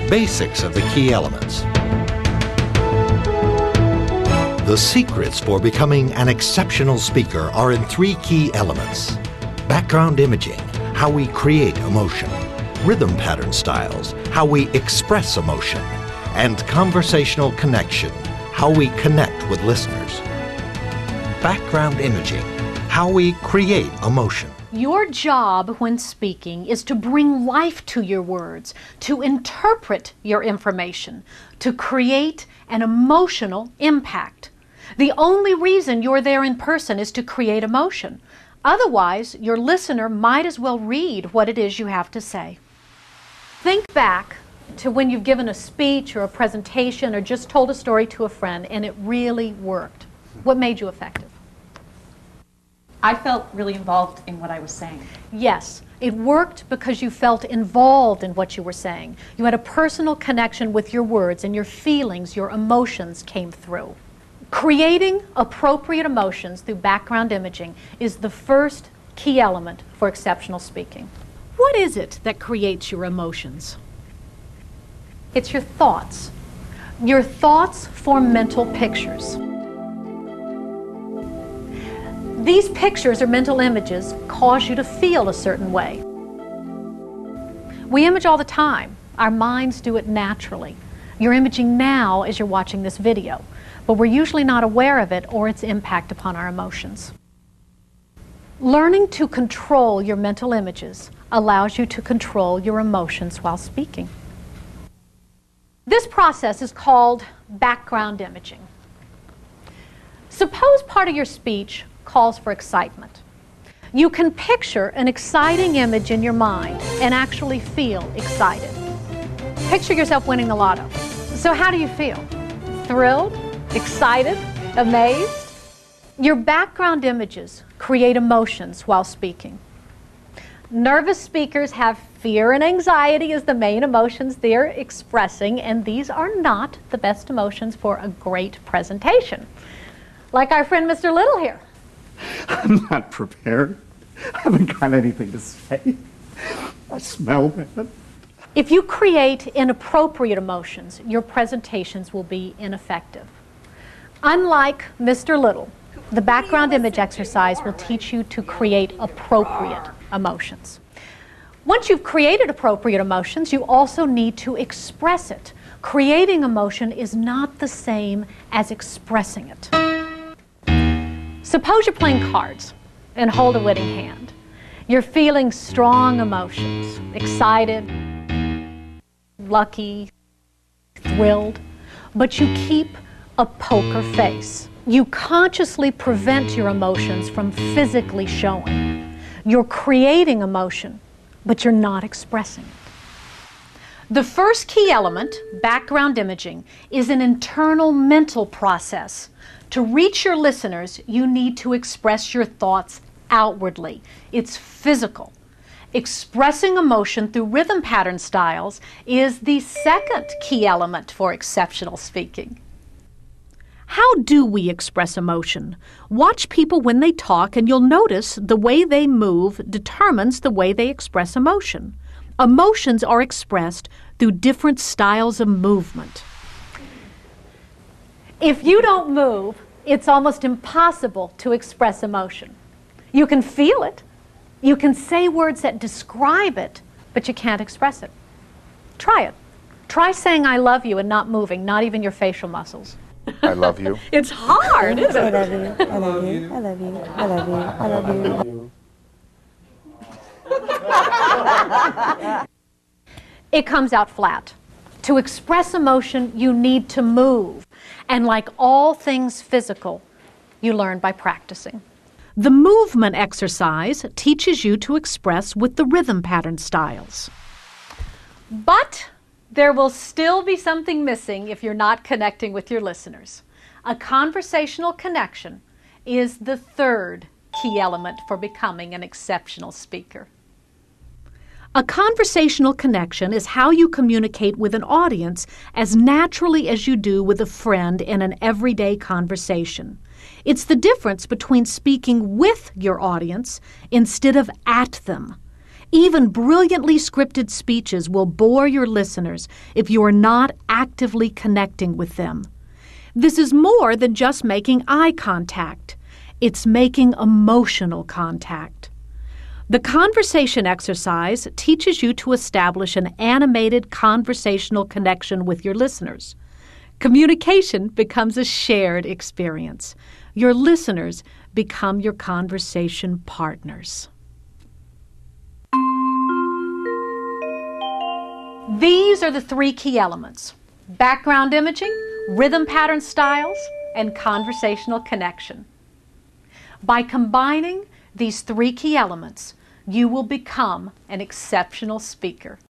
Basics of the key elements. The secrets for becoming an exceptional speaker are in 3 key elements: background imaging, how we create emotion; rhythm pattern styles, how we express emotion; and conversational connection, how we connect with listeners. Background imaging, how we create emotion. Your job when speaking is to bring life to your words, to interpret your information, to create an emotional impact. The only reason you're there in person is to create emotion. Otherwise, your listener might as well read what it is you have to say. Think back to when you've given a speech or a presentation or just told a story to a friend and it really worked. What made you effective? I felt really involved in what I was saying. Yes, it worked because you felt involved in what you were saying. You had a personal connection with your words and your feelings, your emotions came through. Creating appropriate emotions through background imaging is the first key element for exceptional speaking. What is it that creates your emotions? It's your thoughts. Your thoughts form mental pictures. These pictures or mental images cause you to feel a certain way. We image all the time. Our minds do it naturally. You're imaging now as you're watching this video, but we're usually not aware of it or its impact upon our emotions. Learning to control your mental images allows you to control your emotions while speaking. This process is called background imaging. Suppose part of your speech calls for excitement. You can picture an exciting image in your mind and actually feel excited. Picture yourself winning the lotto. So how do you feel? Thrilled? Excited? Amazed? Your background images create emotions while speaking. Nervous speakers have fear and anxiety as the main emotions they're expressing, and these are not the best emotions for a great presentation. Like our friend Mr. Little here. I'm not prepared. I haven't got anything to say. I smell bad. If you create inappropriate emotions, your presentations will be ineffective. Unlike Mr. Little, the background image exercise will teach you to create appropriate emotions. Once you've created appropriate emotions, you also need to express it. Creating emotion is not the same as expressing it. Suppose you're playing cards and hold a winning hand. You're feeling strong emotions, excited, lucky, thrilled, but you keep a poker face. You consciously prevent your emotions from physically showing. You're creating emotion, but you're not expressing it. The first key element, background imaging, is an internal mental process. To reach your listeners, you need to express your thoughts outwardly. It's physical. Expressing emotion through rhythm pattern styles is the second key element for exceptional speaking. How do we express emotion? Watch people when they talk and you'll notice the way they move determines the way they express emotion. Emotions are expressed through different styles of movement. If you don't move, it's almost impossible to express emotion. You can feel it. You can say words that describe it, but you can't express it. Try it. Try saying I love you and not moving, not even your facial muscles. I love you. It's hard, isn't it? I love you. I love you. I love you. I love you. I love you. It comes out flat. To express emotion, you need to move. And like all things physical, you learn by practicing. The movement exercise teaches you to express with the rhythm pattern styles. But there will still be something missing if you're not connecting with your listeners. A conversational connection is the third key element for becoming an exceptional speaker. A conversational connection is how you communicate with an audience as naturally as you do with a friend in an everyday conversation. It's the difference between speaking with your audience instead of at them. Even brilliantly scripted speeches will bore your listeners if you are not actively connecting with them. This is more than just making eye contact. It's making emotional contact. The conversation exercise teaches you to establish an animated conversational connection with your listeners. Communication becomes a shared experience. Your listeners become your conversation partners. These are the 3 key elements: background imaging, rhythm pattern styles, and conversational connection. By combining these 3 key elements, you will become an exceptional speaker.